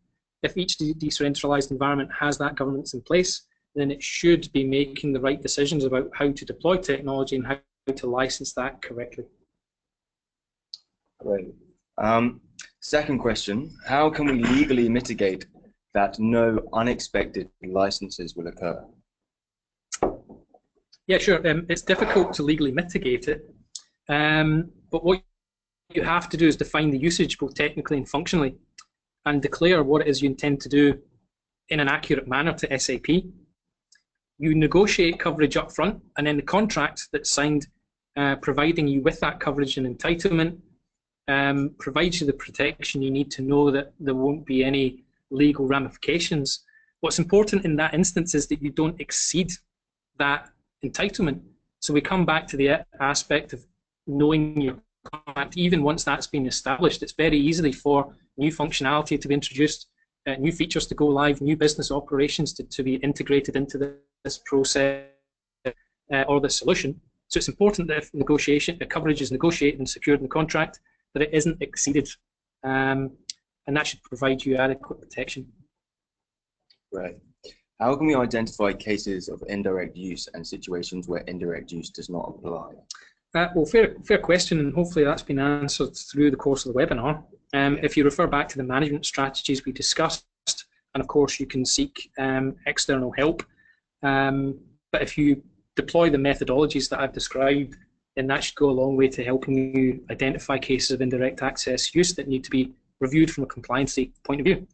Speaker 2: If each decentralized environment has that governance in place, then it should be making the right decisions about how to deploy technology and how to license that correctly.
Speaker 1: Great. Second question, how can we legally mitigate that no unexpected licenses will occur?
Speaker 2: Yeah, sure. It's difficult to legally mitigate it, but what you have to do is define the usage both technically and functionally, and declare what it is you intend to do in an accurate manner to SAP. You negotiate coverage up front, and then the contract that's signed providing you with that coverage and entitlement provides you the protection you need to know that there won't be any legal ramifications. What's important in that instance is that you don't exceed that entitlement. So we come back to the aspect of knowing your contract. Even once that's been established, it's very easy for new functionality to be introduced, new features to go live, new business operations to be integrated into this process or the solution. So it's important that if the coverage is negotiated and secured in the contract, that it isn't exceeded, and that should provide you adequate protection.
Speaker 1: Right. How can we identify cases of indirect use and situations where indirect use does not apply?
Speaker 2: Well, fair question, and hopefully that's been answered through the course of the webinar. If you refer back to the management strategies we discussed, and of course you can seek external help, but if you deploy the methodologies that I've described, then that should go a long way to helping you identify cases of indirect access use that need to be reviewed from a compliance point of view.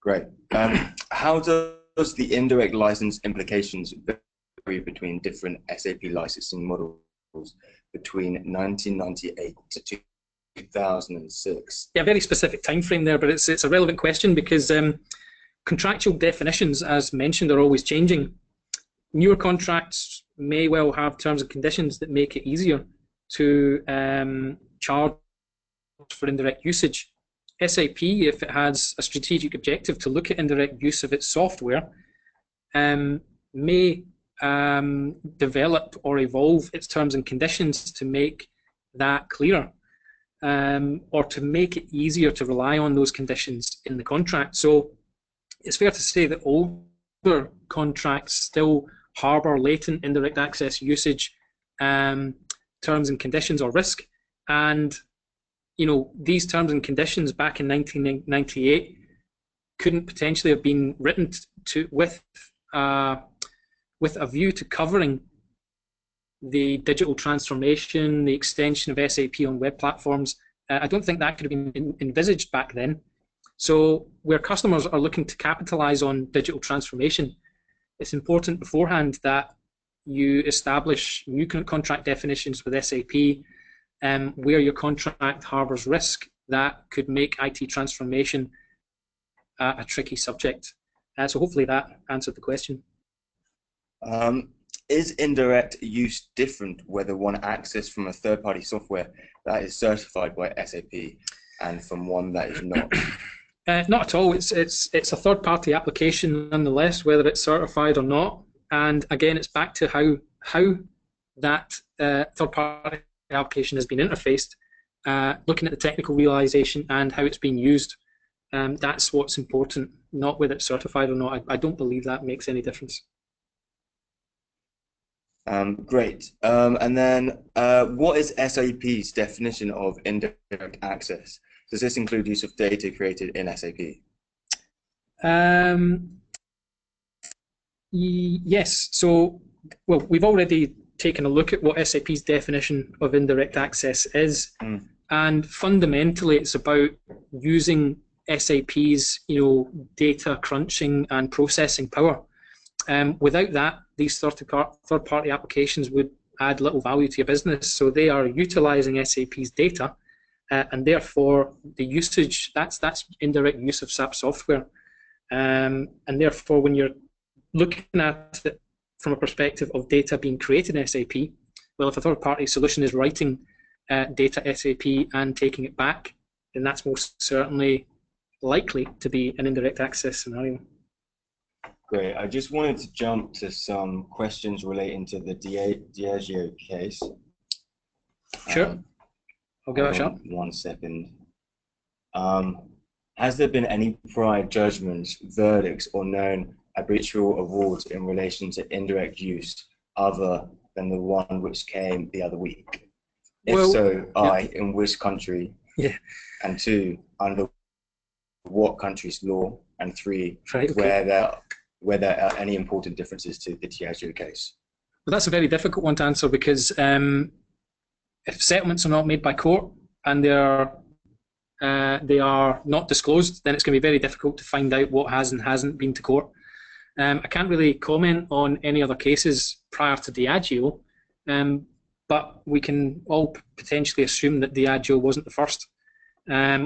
Speaker 1: Great. How does the indirect license implications vary between different SAP licensing models between 1998 to 2006?
Speaker 2: Yeah, very specific time frame there, but it's a relevant question because contractual definitions, as mentioned, are always changing. Newer contracts may well have terms and conditions that make it easier to charge for indirect usage. SAP, if it has a strategic objective to look at indirect use of its software, may develop or evolve its terms and conditions to make that clearer, or to make it easier to rely on those conditions in the contract. So it's fair to say that older contracts still harbour latent indirect access usage terms and conditions or risk, and these terms and conditions back in 1998 couldn't potentially have been written with a view to covering the digital transformation, the extension of SAP on web platforms. I don't think that could have been envisaged back then. So where customers are looking to capitalize on digital transformation, it's important beforehand that you establish new contract definitions with SAP, where your contract harbours risk that could make IT transformation a tricky subject. So hopefully that answered the question.
Speaker 1: Is indirect use different whether one access from a third-party software that is certified by SAP? and from one that is not?
Speaker 2: Not at all. It's a third-party application nonetheless, whether it's certified or not. And again, it's back to how that third-party application has been interfaced, looking at the technical realization and how it's being used. That's what's important, not whether it's certified or not. I don't believe that makes any difference.
Speaker 1: Great. And then what is SAP's definition of indirect access? Does this include use of data created in SAP?
Speaker 2: Yes. So, well, we've already taken a look at what SAP's definition of indirect access is, and fundamentally, it's about using SAP's data crunching and processing power. Without that, these third-party applications would add little value to your business. So they are utilizing SAP's data. And therefore, the usage, that's indirect use of SAP software. And therefore, when you're looking at it from a perspective of data being created in SAP, well, if a third-party solution is writing data SAP and taking it back, then that's most certainly likely to be an indirect access scenario.
Speaker 1: Great. I just wanted to jump to some questions relating to the Diageo case.
Speaker 2: Sure. I'll give it a shot.
Speaker 1: 1 second. Has there been any prior judgments, verdicts, or known arbitral awards in relation to indirect use other than the one which came the other week? If so, in which country?
Speaker 2: Yeah.
Speaker 1: And 2, under what country's law? And 3,
Speaker 2: right, okay.
Speaker 1: where there are any important differences to the Diageo case?
Speaker 2: Well, that's a very difficult one to answer because if settlements are not made by court and they are not disclosed, then it's going to be very difficult to find out what has and hasn't been to court. I can't really comment on any other cases prior to Diageo, but we can all potentially assume that Diageo wasn't the first.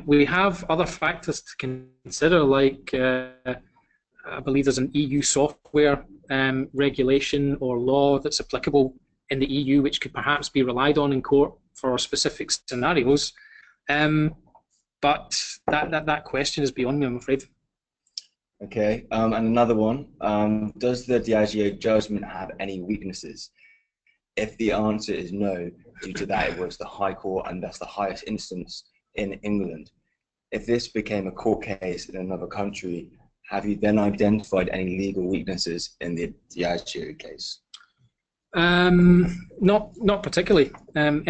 Speaker 2: We have other factors to consider, like I believe there's an EU software regulation or law that's applicable in the EU, which could perhaps be relied on in court for specific scenarios. But that question is beyond me, I'm afraid.
Speaker 1: Okay, and another one. Does the Diageo judgment have any weaknesses? If the answer is no, due to that it was the High Court and that's the highest instance in England. If this became a court case in another country, have you then identified any legal weaknesses in the Diageo case?
Speaker 2: Not particularly.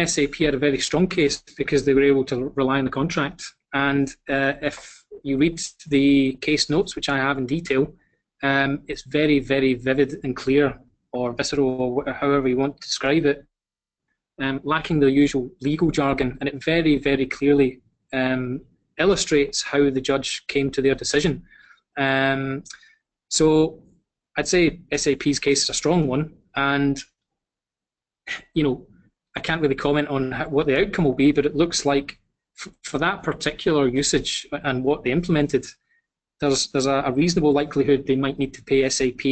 Speaker 2: SAP had a very strong case because they were able to rely on the contract. And if you read the case notes, which I have in detail, it's very, very vivid and clear, or visceral, or however you want to describe it, lacking the usual legal jargon, and it very, very clearly illustrates how the judge came to their decision. So I'd say SAP's case is a strong one, and I can't really comment on what the outcome will be, but it looks like for that particular usage and what they implemented, there's a reasonable likelihood they might need to pay SAP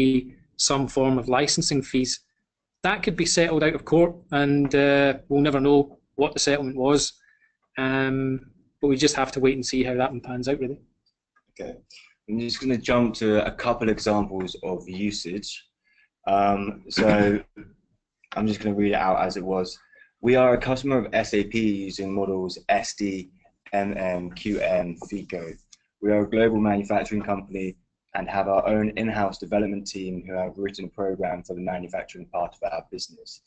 Speaker 2: some form of licensing fees. That could be settled out of court, and we'll never know what the settlement was, but we just have to wait and see how that one pans out, really.
Speaker 1: Okay, I'm just going to jump to a couple examples of usage. So I'm just going to read it out as it was. We are a customer of SAP using models SD, MM, QM, FICO. We are a global manufacturing company and have our own in-house development team who have written a program for the manufacturing part of our business.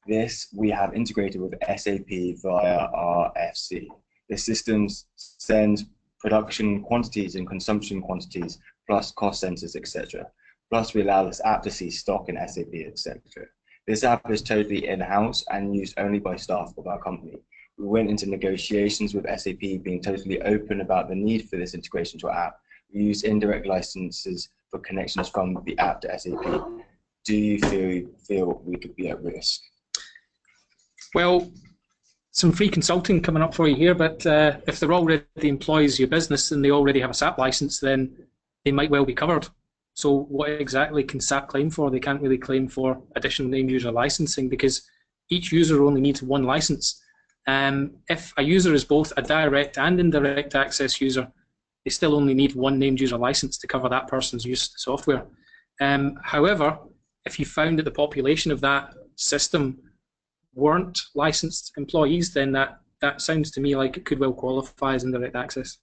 Speaker 1: This we have integrated with SAP via RFC. The system sends production quantities and consumption quantities, plus cost centers, etc. Plus we allow this app to see stock in SAP, etc. This app is totally in-house and used only by staff of our company. We went into negotiations with SAP being totally open about the need for this integration to our app. We use indirect licenses for connections from the app to SAP. Do you feel we could be at risk?
Speaker 2: Well, some free consulting coming up for you here, but if they're already employees of your business and they already have a SAP license, then they might well be covered. So what exactly can SAP claim for? They can't really claim for additional name user licensing because each user only needs one license. If a user is both a direct and indirect access user, they still only need one named user license to cover that person's use of the software. However, if you found that the population of that system weren't licensed employees, then that sounds to me like it could well qualify as indirect access.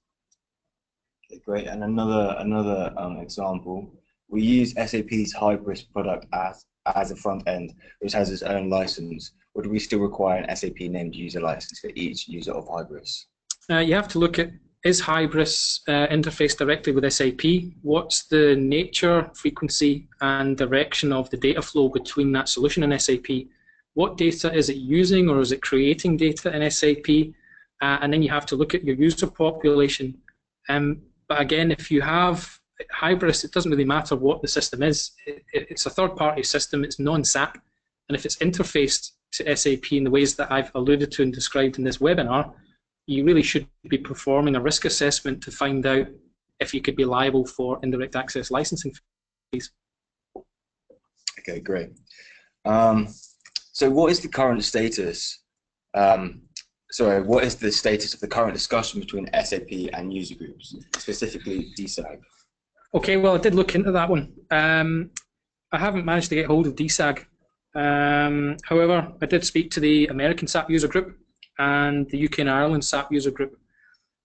Speaker 1: Okay, great. And another example, we use SAP's Hybris product as a front end, which has its own license. Would we still require an SAP named user license for each user of Hybris?
Speaker 2: You have to look at, is Hybris interfaced directly with SAP? What's the nature, frequency, and direction of the data flow between that solution and SAP? What data is it using, or is it creating data in SAP? And then you have to look at your user population. But again, if you have Hybris, it doesn't really matter what the system is. It's a third-party system, it's non-SAP, and if it's interfaced to SAP in the ways that I've alluded to and described in this webinar, you really should be performing a risk assessment to find out if you could be liable for indirect access licensing fees.
Speaker 1: Okay, great. So what is the current status? What is the status of the current discussion between SAP and user groups, specifically DSAG?
Speaker 2: Okay, well, I did look into that one. I haven't managed to get hold of DSAG. However, I did speak to the American SAP user group and the UK and Ireland SAP user group.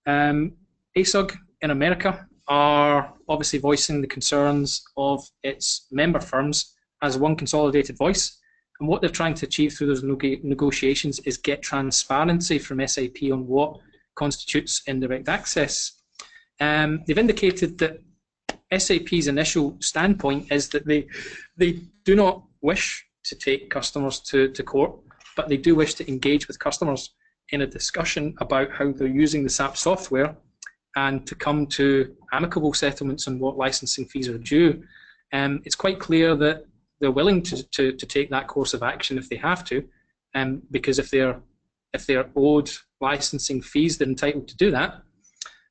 Speaker 2: ASUG in America are obviously voicing the concerns of its member firms as one consolidated voice. And what they're trying to achieve through those negotiations is get transparency from SAP on what constitutes indirect access. They've indicated that SAP's initial standpoint is that they do not wish to take customers to court, but they do wish to engage with customers in a discussion about how they're using the SAP software and to come to amicable settlements on what licensing fees are due. It's quite clear that they're willing to take that course of action if they have to, because if they're owed licensing fees, they're entitled to do that.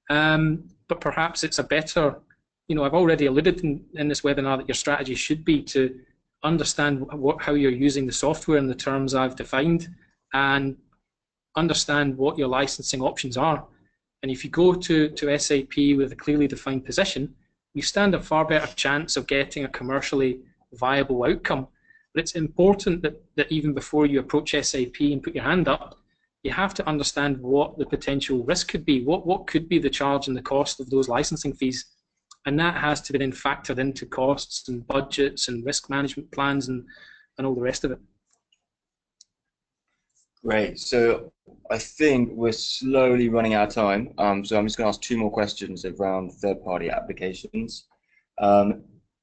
Speaker 2: But perhaps it's a better, I've already alluded in this webinar that your strategy should be to understand how you're using the software in the terms I've defined and understand what your licensing options are. And if you go to SAP with a clearly defined position, you stand a far better chance of getting a commercially viable outcome. But it's important that even before you approach SAP and put your hand up, you have to understand what the potential risk could be, what could be the charge and the cost of those licensing fees. And that has to be then factored into costs and budgets and risk management plans and all the rest of it.
Speaker 1: Great. So I think we're slowly running out of time. So I'm just going to ask two more questions around third-party applications.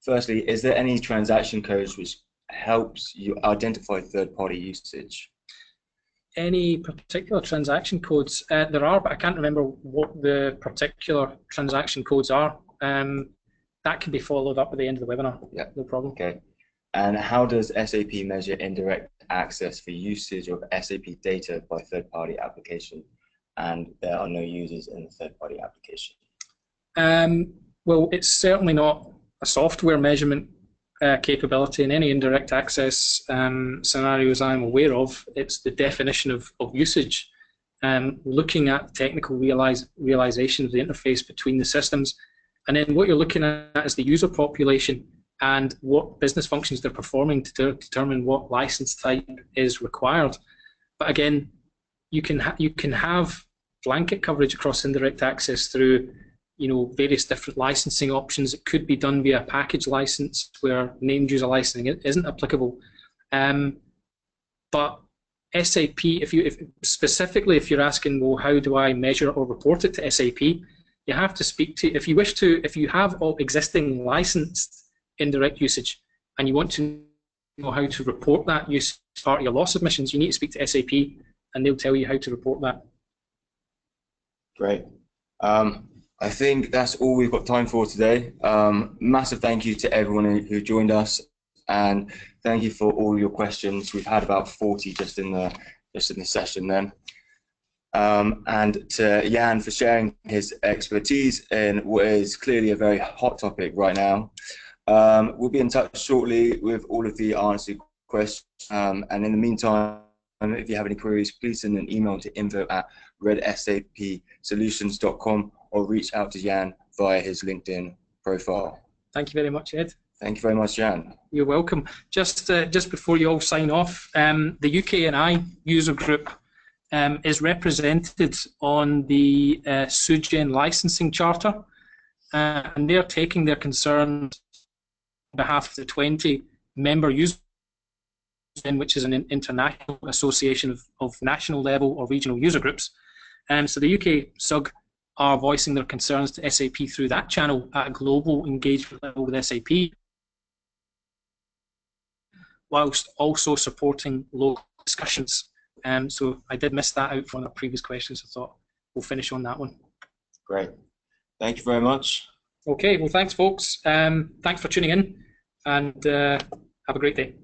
Speaker 1: Firstly, is there any transaction codes which helps you identify third-party usage?
Speaker 2: Any particular transaction codes? There are, but I can't remember what the particular transaction codes are. That can be followed up at the end of the webinar. Yeah, no problem.
Speaker 1: Okay. And how does SAP measure indirect access for usage of SAP data by third-party application? And there are no users in the third-party application.
Speaker 2: Well, it's certainly not a software measurement capability in any indirect access scenarios I'm aware of. It's the definition of usage, looking at technical realization of the interface between the systems. And then what you're looking at is the user population and what business functions they're performing to determine what license type is required. But again, you can have blanket coverage across indirect access through various different licensing options. It could be done via package license where named user licensing isn't applicable. But SAP, if you're asking, well, how do I measure or report it to SAP? You have to speak to, if you have all existing licensed indirect usage and you want to know how to report that use as part of your loss submissions, you need to speak to SAP and they'll tell you how to report that.
Speaker 1: Great. I think that's all we've got time for today. Massive thank you to everyone who joined us, and thank you for all your questions. We've had about 40 just in the session then. And to Jan for sharing his expertise in what is clearly a very hot topic right now. We'll be in touch shortly with all of the answered questions, and in the meantime, if you have any queries, please send an email to info@redsapsolutions.com or reach out to Jan via his LinkedIn profile.
Speaker 2: Thank you very much, Ed.
Speaker 1: Thank you very much, Jan.
Speaker 2: You're welcome. Just before you all sign off, the UK&I user group is represented on the SUGEN licensing charter, and they're taking their concerns on behalf of the 20 member users, which is an international association of national level or regional user groups. So the UK SUG are voicing their concerns to SAP through that channel at a global engagement level with SAP, whilst also supporting local discussions. So I did miss that out from the previous questions. I thought we'll finish on that one.
Speaker 1: Great. Thank you very much.
Speaker 2: Okay, well, thanks, folks. Thanks for tuning in, and have a great day.